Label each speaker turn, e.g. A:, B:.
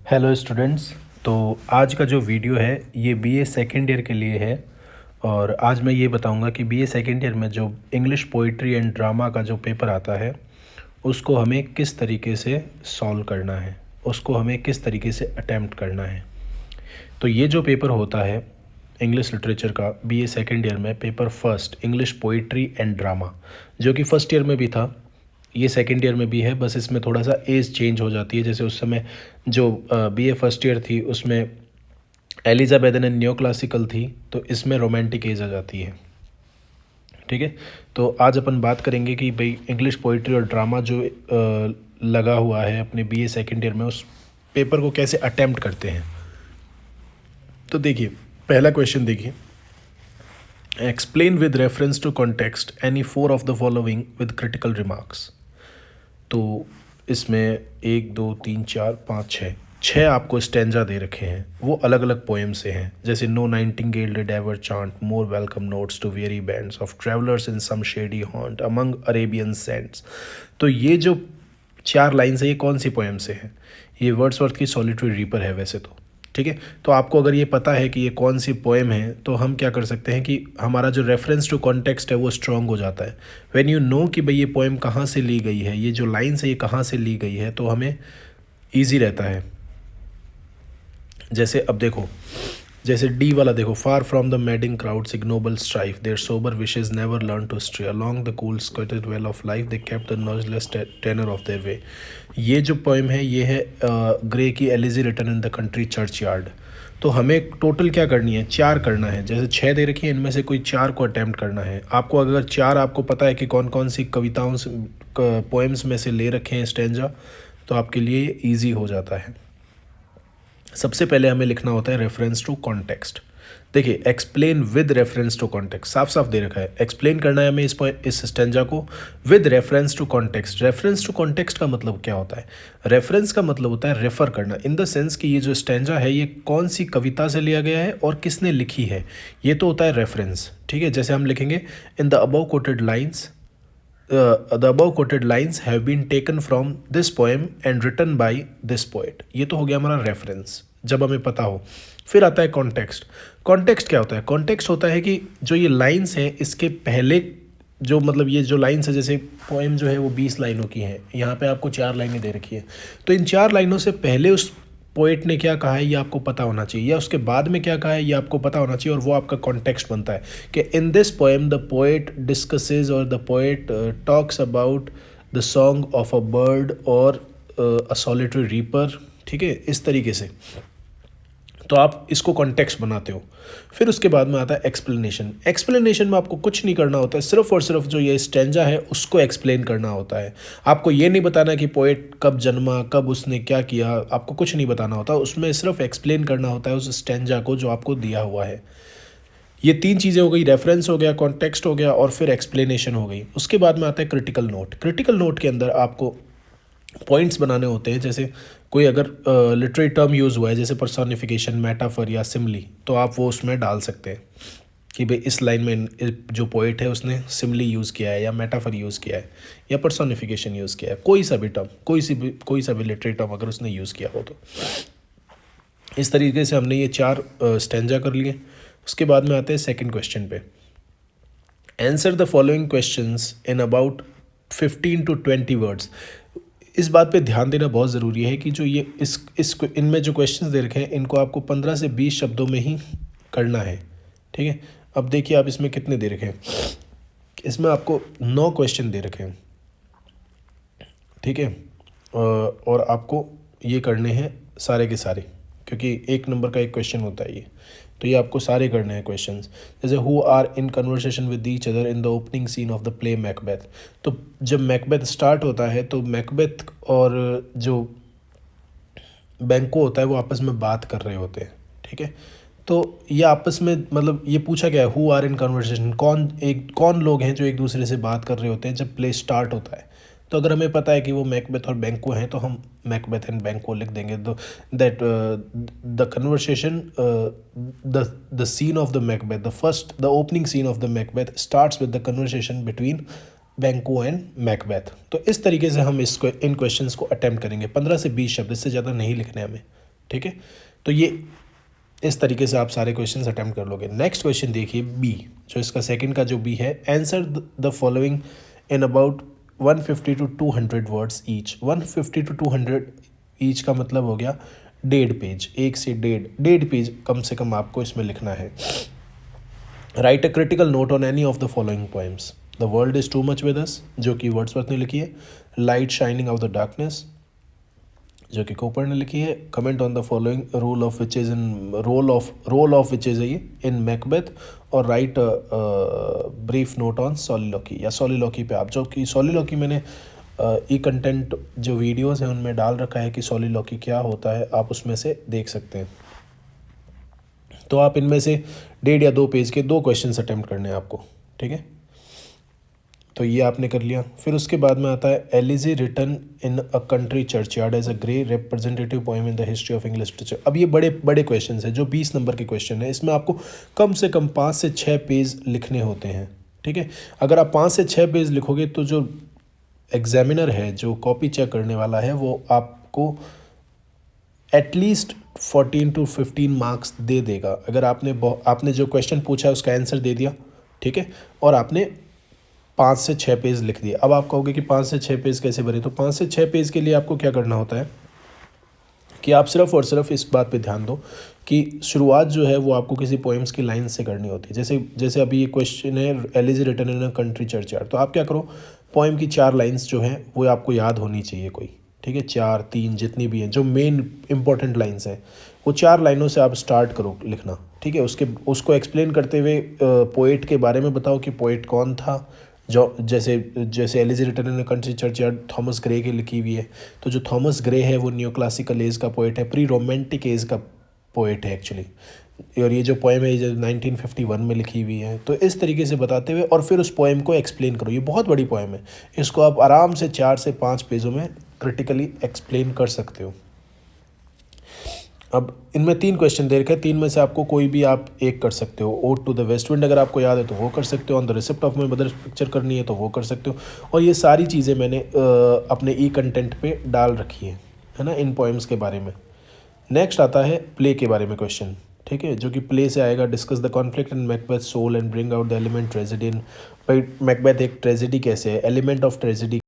A: Hello students. तो आज का जो वीडियो है ये बीए सेकेंड ईयर के लिए है। और आज मैं ये बताऊंगा कि बीए सेकेंड ईयर में जो इंग्लिश पोइट्री एंड ड्रामा का जो पेपर आता है उसको हमें किस तरीके से सॉल्व करना है, उसको हमें किस तरीके से अटेम्प्ट करना है। तो ये जो पेपर होता है इंग्लिश लिटरेचर का बीए सेकेंड ईयर में, paper first English poetry and drama, जो कि फर्स्ट ईयर में भी था, ये सेकेंड ईयर में भी है। बस इसमें थोड़ा सा एज चेंज हो जाती है। जैसे उस समय जो बीए फर्स्ट ईयर थी उसमें एलिजाबेथन एंड न्यो क्लासिकल थी, तो इसमें रोमांटिक एज आ जाती है। ठीक है, तो आज अपन बात करेंगे कि भाई इंग्लिश पोइट्री और ड्रामा जो लगा हुआ है अपने बीए सेकेंड ईयर में, उस पेपर को कैसे अटेम्प्ट करते हैं। तो देखिए, पहला क्वेश्चन देखिए, explain with reference to context any four of the following with critical remarks. तो इसमें 1 2 3 4 5 6 आपको स्टेंजा दे रखे हैं, वो अलग अलग पोएम से हैं। जैसे no nightingale did ever chant more welcome notes to weary bands of travellers in some shady haunt among Arabian sands. तो ये जो 4 लाइन्स है ये कौन सी पोएम से है? ये वर्ड्सवर्थ की सॉलिटरी रीपर है वैसे तो। ठीक है, तो आपको अगर ये पता है कि ये कौन सी पोएम है तो हम क्या कर सकते हैं कि हमारा जो रेफरेंस टू कॉन्टेक्स्ट है वो स्ट्रांग हो जाता है। व्हेन यू नो कि भाई ये पोएम कहाँ से ली गई है, ये जो लाइन्स है ये कहाँ से ली गई है, तो हमें ईजी रहता है। जैसे अब देखो, जैसे डी वाला देखो, far from the madding crowds ignoble strife their sober wishes never learn to stray along the cool skirted vale of life they kept the noiseless tenor of their way. ये जो पोएम है ये है Gray की elegy written in the country churchyard. तो हमें total क्या करनी है, 4 करना है। जैसे 6 दे रखी है, इनमें से कोई 4 को अटैम्प्ट करना है आपको। अगर 4 आपको पता है कि कौन कौन सी कविताओं से पोएम्स में से ले रखे हैं स्टेंजा, तो आपके लिए ईजी हो जाता है। सबसे पहले हमें लिखना होता है रेफरेंस टू कॉन्टेक्स्ट। देखिए, explain with reference to context साफ साफ दे रखा है। एक्सप्लेन करना है हमें इस स्टेंजा को with reference to context. Reference to context का मतलब क्या होता है? रेफरेंस का मतलब होता है रेफर करना, इन द सेंस कि ये जो स्टेंजा है ये कौन सी कविता से लिया गया है और किसने लिखी है, ये तो होता है रेफरेंस। ठीक है, जैसे हम लिखेंगे in the above coated lines, the above quoted lines have been taken from this poem and written by this poet। ये तो हो गया हमारा रेफरेंस, जब हमें पता हो। फिर आता है कॉन्टेक्स्ट। कॉन्टेक्स्ट क्या होता है? कॉन्टेक्स्ट होता है कि जो ये लाइन्स हैं इसके पहले जो, मतलब ये जो लाइन्स है, जैसे पोएम जो है वो 20 लाइनों की है, यहाँ पे आपको 4 लाइनें दे रखी है, तो इन 4 लाइनों से पहले उस पोएट ने क्या कहा है ये आपको पता होना चाहिए, या उसके बाद में क्या कहा है ये आपको पता होना चाहिए, और वो आपका कॉन्टेक्स्ट बनता है कि in this poem the poet discusses और the poet talks about the song of a bird और अ सॉलिटरी रीपर। ठीक है, इस तरीके से तो आप इसको कॉन्टेक्स्ट बनाते हो। फिर उसके बाद में आता है एक्सप्लेनेशन। एक्सप्लेनेशन में आपको कुछ नहीं करना होता है, सिर्फ और सिर्फ जो ये स्टेंजा है उसको एक्सप्लेन करना होता है। आपको ये नहीं बताना कि पोएट कब जन्मा, कब उसने क्या किया, आपको कुछ नहीं बताना होता, उसमें सिर्फ एक्सप्लेन करना होता है उस स्टेंजा को जो आपको दिया हुआ है। ये 3 चीज़ें हो गई, रेफरेंस हो गया, कॉन्टेक्स्ट हो गया, और फिर एक्सप्लेनेशन हो गई। उसके बाद में आता है क्रिटिकल नोट। क्रिटिकल नोट के अंदर आपको पॉइंट्स बनाने होते हैं। जैसे कोई अगर लिटरेरी टर्म यूज़ हुआ है, जैसे पर्सोनिफिकेशन, मेटाफर या सिमली, तो आप वो उसमें डाल सकते हैं कि भाई इस लाइन में जो पोइट है उसने सिमली यूज़ किया है, या मेटाफर यूज़ किया है, या पर्सोनिफिकेशन यूज़ किया है, कोई सा भी टर्म, कोई सा भी लिटरेरी टर्म अगर उसने यूज़ किया हो। तो इस तरीके से हमने ये 4 स्टेंजा कर लिए। उसके बाद में आते हैं सेकेंड क्वेश्चन पे। Answer the following questions in about 15 to 20 words. इस बात पे ध्यान देना बहुत ज़रूरी है कि जो ये इनमें जो क्वेश्चंस दे रखे हैं इनको आपको 15 से 20 शब्दों में ही करना है। ठीक है, अब देखिए आप इसमें कितने दे रखे हैं। इसमें आपको 9 क्वेश्चन दे रखे हैं। ठीक है, और आपको ये करने हैं सारे के सारे, क्योंकि 1 नंबर का एक क्वेश्चन होता है ये, तो ये आपको सारे करने हैं क्वेश्चंस। जैसे who are in conversation with each other in the opening scene of the play Macbeth. तो जब मैकबेथ स्टार्ट होता है तो मैकबेथ और जो बैंको होता है वो आपस में बात कर रहे होते हैं। ठीक है, तो ये आपस में, मतलब ये पूछा गया है हु आर इन कन्वर्सेशन, कौन लोग हैं जो एक दूसरे से बात कर रहे होते हैं जब प्ले स्टार्ट होता है। तो अगर हमें पता है कि वो मैकबेथ और बैंको हैं तो हम मैकबेथ एंड बैंको लिख देंगे। तो that the conversation, the scene of the Macbeth, the opening scene of the Macbeth starts with the conversation between Banquo and Macbeth. तो इस तरीके से हम इन क्वेश्चंस को अटेम्प्ट करेंगे। 15 से 20 शब्द, इससे ज़्यादा नहीं लिखने हमें। ठीक है, तो ये इस तरीके से आप सारे क्वेश्चन अटैम्प्ट कर लोगे। नेक्स्ट क्वेश्चन देखिए बी, जो इसका सेकंड का जो बी है, answer the following in about 150 to 200 words each. 150 to 200 each का मतलब हो गया 1.5 पेज, 1 से 1.5 पेज कम से कम आपको इसमें लिखना है। Write a critical note on any of the following poems. The world is too much with us, जो कि वर्ड्सवर्थ ने लिखी है। Light shining out the darkness, जो कि कोपर ने लिखी है। Comment on the following role of witch is in role of witch is in Macbeth. और write brief note on soliloquy या सॉलिलॉकी पे आप, जो कि सॉलिलॉकी मैंने ई कंटेंट जो वीडियोस हैं उनमें डाल रखा है कि सॉलिलॉकी क्या होता है, आप उसमें से देख सकते हैं। तो आप इनमें से 1.5 या 2 पेज के 2 क्वेश्चन अटैम्प्ट करने हैं आपको, ठीक है। तो ये आपने कर लिया। फिर उसके बाद में आता है elegy written in a country churchyard as a Gray representative poem in the history of English literature. अब ये बड़े बड़े क्वेश्चन है, जो 20 नंबर के क्वेश्चन है, इसमें आपको कम से कम 5 से 6 पेज लिखने होते हैं, ठीक है। अगर आप 5 से 6 पेज लिखोगे तो जो एग्जामिनर है, जो कॉपी चेक करने वाला है, वो आपको एटलीस्ट 14 to 15 मार्क्स दे देगा। अगर आपने जो क्वेश्चन पूछा है उसका आंसर दे दिया, ठीक है, और आपने 5 से 6 पेज लिख दिए। अब आप कहोगे कि 5 से 6 पेज कैसे भरे, तो 5 से 6 पेज के लिए आपको क्या करना होता है कि आप सिर्फ और सिर्फ इस बात पे ध्यान दो कि शुरुआत जो है वो आपको किसी पोएम्स की लाइन से करनी होती है। जैसे अभी ये क्वेश्चन है elegy written in a country churchyard, तो आप क्या करो, पोएम की 4 लाइन्स जो हैं वो आपको याद होनी चाहिए कोई, ठीक है, 4 3 जितनी भी हैं, जो मेन इंपॉर्टेंट लाइन्स हैं, वो 4 लाइनों से आप स्टार्ट करो लिखना, ठीक है। उसको एक्सप्लेन करते हुए पोएट के बारे में बताओ कि पोएट कौन था। जो जैसे elegy written in a country churchyard Thomas Gray की लिखी हुई है, तो जो थॉमस ग्रे है वो न्यू क्लासिकल एज का पोएट है, प्री रोमांटिक एज का पोएट है एक्चुअली। और ये जो पोएम है जो 1951 में लिखी हुई है। तो इस तरीके से बताते हुए और फिर उस पोएम को एक्सप्लेन करो। ये बहुत बड़ी पोएम है, इसको आप आराम से 4 से 5 पेजों में क्रिटिकली एक्सप्लेन कर सकते हो। अब इनमें 3 क्वेश्चन दे रखे हैं, 3 में से आपको कोई भी आप एक कर सकते हो। Ode to the west wind अगर आपको याद है तो वो कर सकते हो। On the receipt of my mother picture करनी है तो वो कर सकते हो। और ये सारी चीज़ें मैंने अपने ई कंटेंट पे डाल रखी है ना, इन पोएम्स के बारे में। नेक्स्ट आता है प्ले के बारे में क्वेश्चन, ठीक है, जो कि प्ले से आएगा। Discuss the conflict in Macbeth soul and bring out the element tragedy in. भाई मैकबेथ एक ट्रेजेडी कैसे है, एलिमेंट ऑफ ट्रेजेडी